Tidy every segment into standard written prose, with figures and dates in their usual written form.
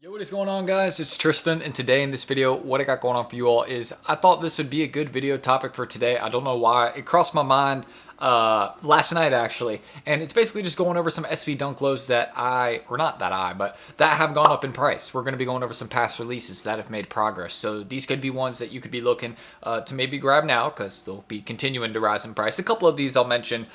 Yo, what is going on, guys? It's Tristan, and today in this video, what I got going on for you all is I thought this would be a good video topic for today. I don't know why. It crossed my mind last night, actually, and it's basically just going over some SB Dunk lows that that have gone up in price. We're going to be going over some past releases that have made progress. So these could be ones that you could be looking to maybe grab now because they'll be continuing to rise in price. A couple of these I'll mention,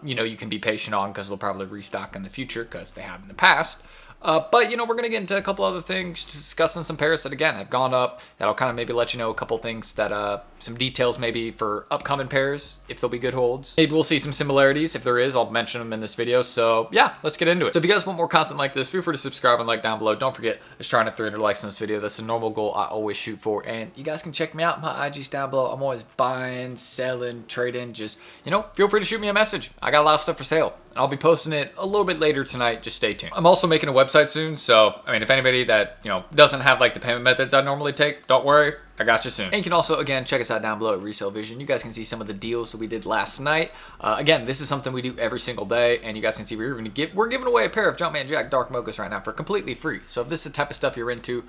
you can be patient on because they'll probably restock in the future because they have in the past. But, we're going to get into a couple other things, just discussing some pairs that, again, have gone up. That'll kind of maybe let you know a couple things that, some details maybe for upcoming pairs, if they'll be good holds. Maybe we'll see some similarities. If there is, I'll mention them in this video. So, yeah, let's get into it. So, if you guys want more content like this, feel free to subscribe and like down below. Don't forget, let's try to hit 300 likes in this video. That's a normal goal I always shoot for. And you guys can check me out. My IG's down below. I'm always buying, selling, trading. Just, feel free to shoot me a message. I got a lot of stuff for sale. And I'll be posting it a little bit later tonight. Just stay tuned. I'm also making a website soon. So, if anybody that, doesn't have like the payment methods I normally take, don't worry. I got you soon. And you can also, again, check us out down below at Resale Vision. You guys can see some of the deals that we did last night. Again, this is something we do every single day. And you guys can see we're giving away a pair of Jumpman Jack Dark Mochas right now for completely free. So if this is the type of stuff you're into,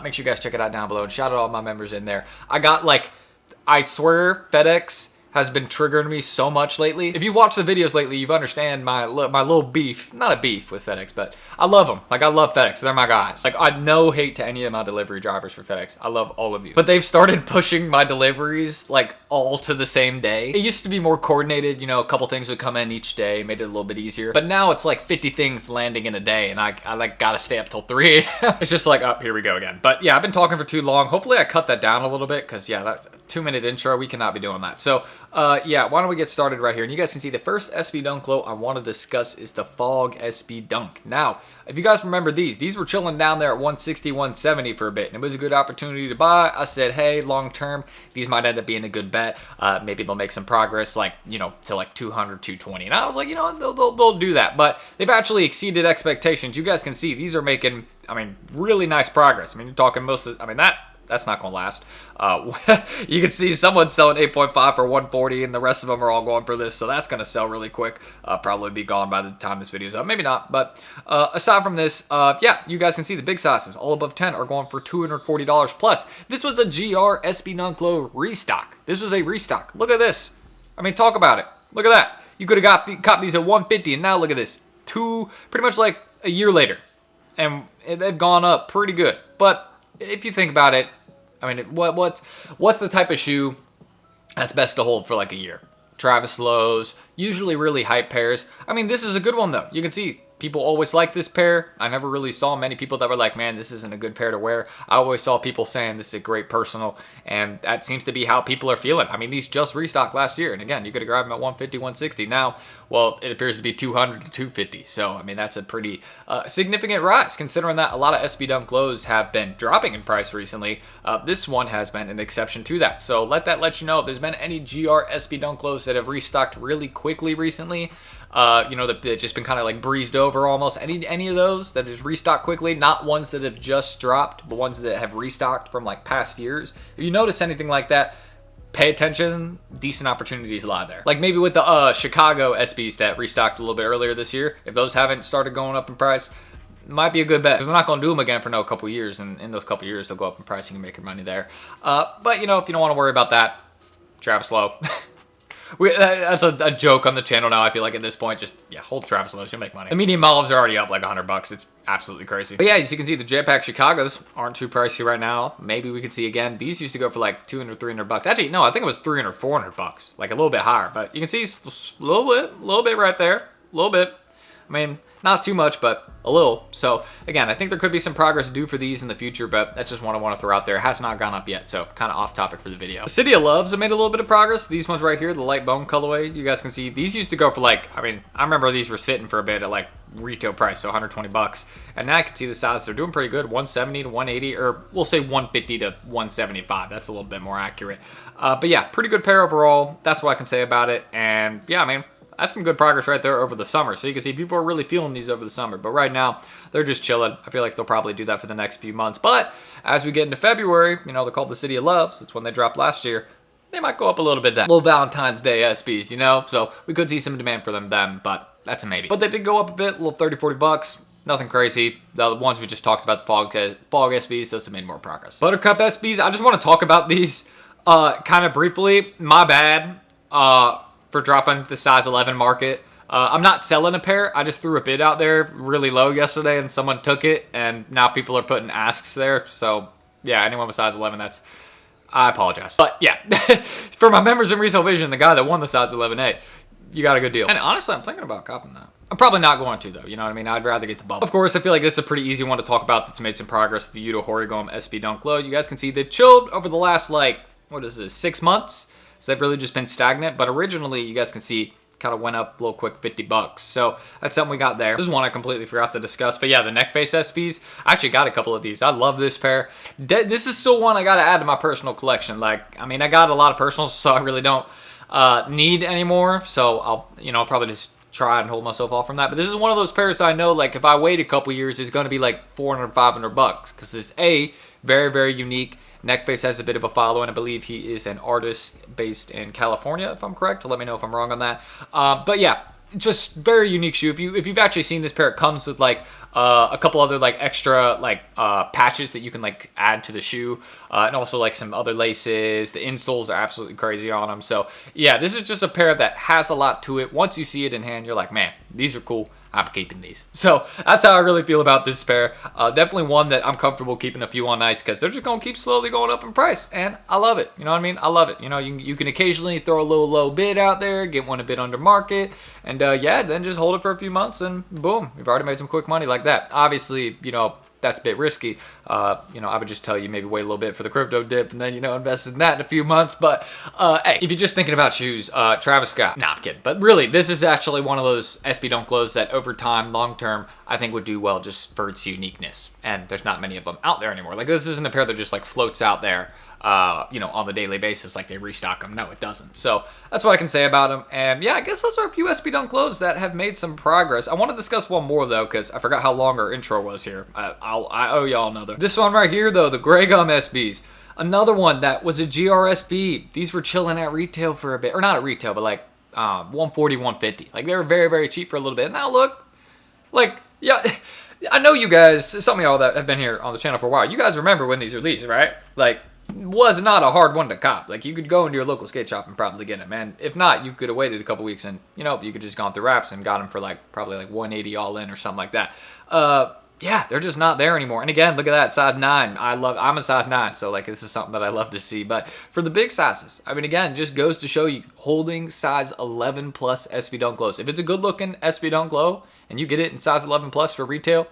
make sure you guys check it out down below. And shout out all my members in there. I swear FedEx has been triggering me so much lately. If you've watched the videos lately, you've understand my little beef. Not a beef with FedEx, but I love them. I love FedEx. They're my guys. I no hate to any of my delivery drivers for FedEx. I love all of you. But they've started pushing my deliveries all to the same day. It used to be more coordinated. A couple things would come in each day, made it a little bit easier. But now it's 50 things landing in a day, and I gotta stay up till 3 a.m. It's just oh, here we go again. But yeah, I've been talking for too long. Hopefully I cut that down a little bit, because yeah, that's a 2-minute intro. We cannot be doing that. So yeah, why don't we get started right here? And you guys can see the first SB Dunk low I want to discuss is the Fog SB Dunk. Now, if you guys remember these were chilling down there at 160, 170 for a bit, and it was a good opportunity to buy. I said, hey, long term, these might end up being a good bet. Maybe they'll make some progress, to 200, 220. And I was like, they'll do that. But they've actually exceeded expectations. You guys can see these are making, really nice progress. You're talking that's not going to last. You can see someone's selling 8.5 for 140, and the rest of them are all going for this, so that's going to sell really quick. Probably be gone by the time this video's up. Maybe not, but aside from this, yeah, you guys can see the big sizes, all above 10, are going for $240 plus. This was a GR SB Dunk low restock. This was a restock. Look at this. Talk about it. Look at that. You could have caught these at 150, and now look at this. Pretty much a year later, and they've gone up pretty good. But if you think about it, what's the type of shoe that's best to hold for a year? Travis lows, usually really hype pairs. This is a good one though. You can see people always like this pair. I never really saw many people that were like, man, this isn't a good pair to wear. I always saw people saying this is a great personal, and that seems to be how people are feeling. These just restocked last year, and again, you could have grabbed them at 150, 160. Now, well, it appears to be 200 to 250. So, that's a pretty significant rise, considering that a lot of SB Dunk lows have been dropping in price recently. This one has been an exception to that. So let you know if there's been any GR SB Dunk lows that have restocked really quickly recently. That just been kind of breezed over almost. Any of those that just restocked quickly, not ones that have just dropped, but ones that have restocked from past years. If you notice anything like that, pay attention. Decent opportunities lie there. Maybe with the Chicago SBs that restocked a little bit earlier this year. If those haven't started going up in price, might be a good bet, because they're not going to do them again for a couple years, and in those couple years they'll go up in price and you can make your money there. But if you don't want to worry about that, Travis Lowe. That's a joke on the channel now. I feel at this point, just hold Travis lows, you'll make money. The medium olives are already up $100. It's absolutely crazy. But yeah, as you can see, the Jetpack Chicagos aren't too pricey right now. Maybe we could see again. These used to go for $200, $300. Actually, no, I think it was $300, $400, a little bit higher. But you can see a little bit right there, a little bit. Not too much, but a little. So again, I think there could be some progress due for these in the future, but that's just one I want to throw out there. It has not gone up yet, so kind of off topic for the video. The City of Loves have made a little bit of progress. These ones right here, the light bone colorway, you guys can see these used to go for I remember these were sitting for a bit at retail price, so $120. And now I can see the sizes are doing pretty good, 170 to 180, or we'll say 150 to 175. That's a little bit more accurate. But yeah, pretty good pair overall. That's what I can say about it. And yeah, that's some good progress right there over the summer. So you can see people are really feeling these over the summer. But right now, they're just chilling. I feel like they'll probably do that for the next few months. But as we get into February, they're called the City of Loves. It's when they dropped last year. They might go up a little bit then. Little Valentine's Day SBs, So we could see some demand for them then, but that's a maybe. But they did go up a bit, a little $30, $40. Nothing crazy. The ones we just talked about, the Fog SBs, those have made more progress. Buttercup SBs, I just want to talk about these kind of briefly. My bad for dropping the size 11 market. I'm not selling a pair. I just threw a bid out there really low yesterday and someone took it, and now people are putting asks there. So yeah, anyone with size 11, I apologize. But yeah, for my members in Resale Vision, the guy that won the size 11A, you got a good deal. And honestly, I'm thinking about copping that. I'm probably not going to though, you know what I mean? I'd rather get the bubble. Of course, I feel like this is a pretty easy one to talk about that's made some progress. The Yuto Horigome SB Dunk Low. You guys can see they've chilled over the last, like, what is this, 6 months? So they've really just been stagnant. But originally, you guys can see, kind of went up a little quick, $50. So that's something we got there. This is one I completely forgot to discuss. But yeah, the neck face SBs, I actually got a couple of these. I love this pair. This is still one I got to add to my personal collection. Like, I mean, I got a lot of personals, so I really don't need anymore. So I'll probably just try and hold myself off from that. But this is one of those pairs that I know, like, if I wait a couple years, it's going to be like $400, $500 because it's very, very unique. Neckface has a bit of a following. I believe he is an artist based in California, if I'm correct. Let me know if I'm wrong on that. But yeah, just very unique shoe. If you've actually seen this pair, it comes with like a couple other like extra like patches that you can like add to the shoe, and also like some other laces. The insoles are absolutely crazy on them. So yeah, this is just a pair that has a lot to it. Once you see it in hand, you're like, man, these are cool. I'm keeping these. So that's how I really feel about this pair. Definitely one that I'm comfortable keeping a few on ice because they're just going to keep slowly going up in price. And I love it. You know what I mean? I love it. You know, you can occasionally throw a little low bid out there, get one a bit under market. And yeah, then just hold it for a few months and boom, you've already made some quick money like that. Obviously, you know, that's a bit risky. I would just tell you maybe wait a little bit for the crypto dip and then, invest in that in a few months. But hey, if you're just thinking about shoes, Travis Scott, nah, I'm kidding. But really, this is actually one of those SB Dunk Lows that over time, long term, I think would do well just for its uniqueness. And there's not many of them out there anymore. Like, this isn't a pair that just like floats out there, on the daily basis, like they restock them. No, it doesn't. So that's what I can say about them. And yeah, I guess those are a few SB Dunk Lows that have made some progress. I want to discuss one more though, because I forgot how long our intro was here. I owe y'all another. This one right here though, the Grey Gum SBs. Another one that was a GRSB. These were chilling at retail for a bit, or not at retail, but like 140, 150. Like they were very, very cheap for a little bit. Now look, like, yeah, I know you guys, some of y'all that have been here on the channel for a while, you guys remember when these released, right? Like, was not a hard one to cop. Like, you could go into your local skate shop and probably get them. And if not, you could have waited a couple weeks and, you could just gone through wraps and got them for like probably like 180 all in or something like that. Yeah, they're just not there anymore. And again, look at that, size 9. I'm a size 9, so like this is something that I love to see. But for the big sizes, I mean, again, just goes to show you holding size 11 plus SB Dunk Lows. If it's a good looking SB Dunk Low and you get it in size 11 plus for retail,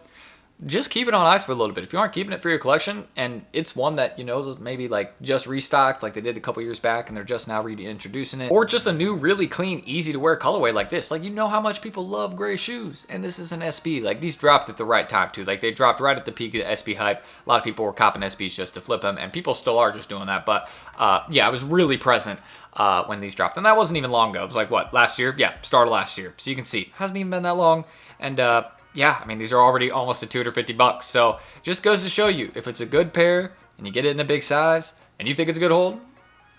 just keep it on ice for a little bit. If you aren't keeping it for your collection and it's one that, is maybe like just restocked like they did a couple years back and they're just now reintroducing it, or just a new, really clean, easy to wear colorway like this. Like, how much people love gray shoes, and this is an SB. Like, these dropped at the right time too. Like, they dropped right at the peak of the SB hype. A lot of people were copping SBs just to flip them, and people still are just doing that. But yeah, I was really present when these dropped. And that wasn't even long ago. It was like, what, last year? Yeah, start of last year. So you can see, hasn't even been that long. And yeah, I mean, these are already almost at $250. So just goes to show you, if it's a good pair and you get it in a big size and you think it's a good hold,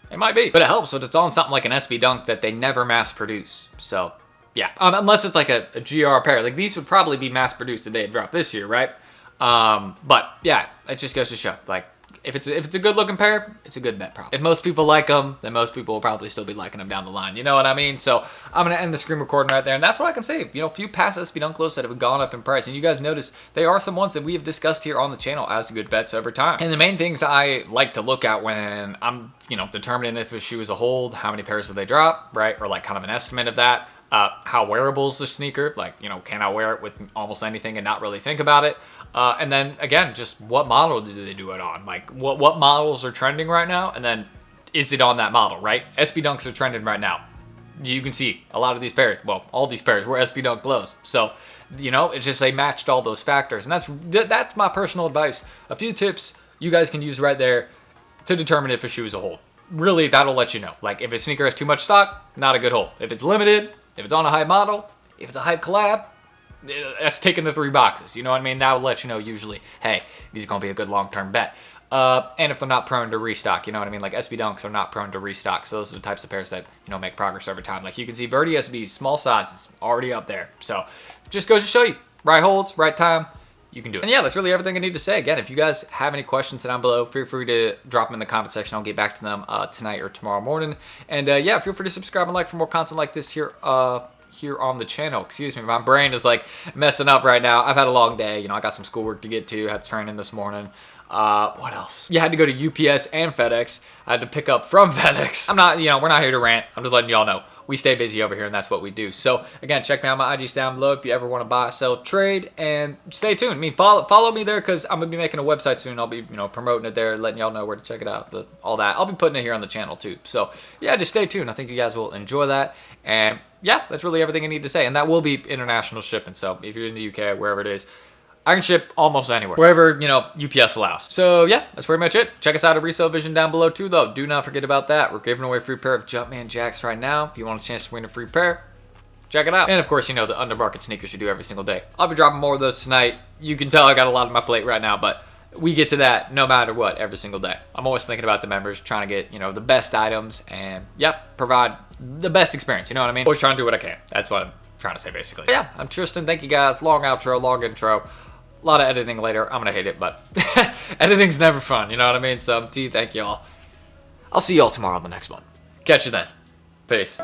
it might be. But it helps if it's on something like an SB Dunk that they never mass produce. So yeah, unless it's like a GR pair. Like, these would probably be mass produced if they had dropped this year, right? But yeah, it just goes to show, like, if it's a good looking pair, it's a good bet probably. If most people like them, then most people will probably still be liking them down the line. You know what I mean? So I'm going to end the screen recording right there. And that's what I can say. A few past SB Dunk Lows that have gone up in price. And you guys notice they are some ones that we have discussed here on the channel as good bets over time. And the main things I like to look at when I'm, determining if a shoe is a hold, how many pairs do they drop, right? Or like kind of an estimate of that. How wearable is the sneaker? Like, can I wear it with almost anything and not really think about it? And then again, just what model do they do it on? Like, what models are trending right now? And then is it on that model, right? SB Dunks are trending right now. You can see a lot of these pairs, well, all these pairs were SB Dunk Lows. So, it's just they matched all those factors. And that's my personal advice. A few tips you guys can use right there to determine if a shoe is a hold. Really, that'll let you know. Like, if a sneaker has too much stock, not a good hold. If it's limited, if it's on a hype model, if it's a hype collab, that's taking the 3 boxes. You know what I mean? That will let you know usually, hey, these are going to be a good long-term bet. And if they're not prone to restock, you know what I mean? Like, SB Dunks are not prone to restock. So those are the types of pairs that, make progress over time. Like, you can see Verdi SBs, small sizes, already up there. So just goes to show you, right holds, right time, you can do it. And yeah, that's really everything I need to say. Again, if you guys have any questions down below, feel free to drop them in the comment section. I'll get back to them tonight or tomorrow morning. And yeah, feel free to subscribe and like for more content like this here on the channel. Excuse me, my brain is like messing up right now. I've had a long day. You know, I got some schoolwork to get to, had training this morning. What else? You had to go to UPS and FedEx. I had to pick up from FedEx. I'm not, you know, we're not here to rant. I'm just letting y'all know. We stay busy over here, and that's what we do. So again, check me out. My IG's down below if you ever want to buy, sell, trade, and stay tuned. I mean, follow me there because I'm gonna be making a website soon. I'll be, you know, promoting it there, letting y'all know where to check it out, all that. I'll be putting it here on the channel too. So yeah, just stay tuned. I think you guys will enjoy that. And yeah, that's really everything I need to say. And that will be international shipping. So if you're in the UK, wherever it is, I can ship almost anywhere, wherever, you know, UPS allows. So yeah, that's pretty much it. Check us out at Resale Vision down below too, though. Do not forget about that. We're giving away a free pair of Jumpman Jacks right now. If you want a chance to win a free pair, check it out. And of course, you know, the undermarket sneakers we do every single day. I'll be dropping more of those tonight. You can tell I got a lot on my plate right now, but we get to that no matter what every single day. I'm always thinking about the members, trying to get, you know, the best items and, yep, provide the best experience. You know what I mean? Always trying to do what I can. That's what I'm trying to say, basically. But yeah, I'm Tristan. Thank you guys. Long outro, long intro. A lot of editing later. I'm gonna hate it, but editing's never fun, you know what I mean? So, thank y'all. I'll see y'all tomorrow on the next one. Catch you then. Peace.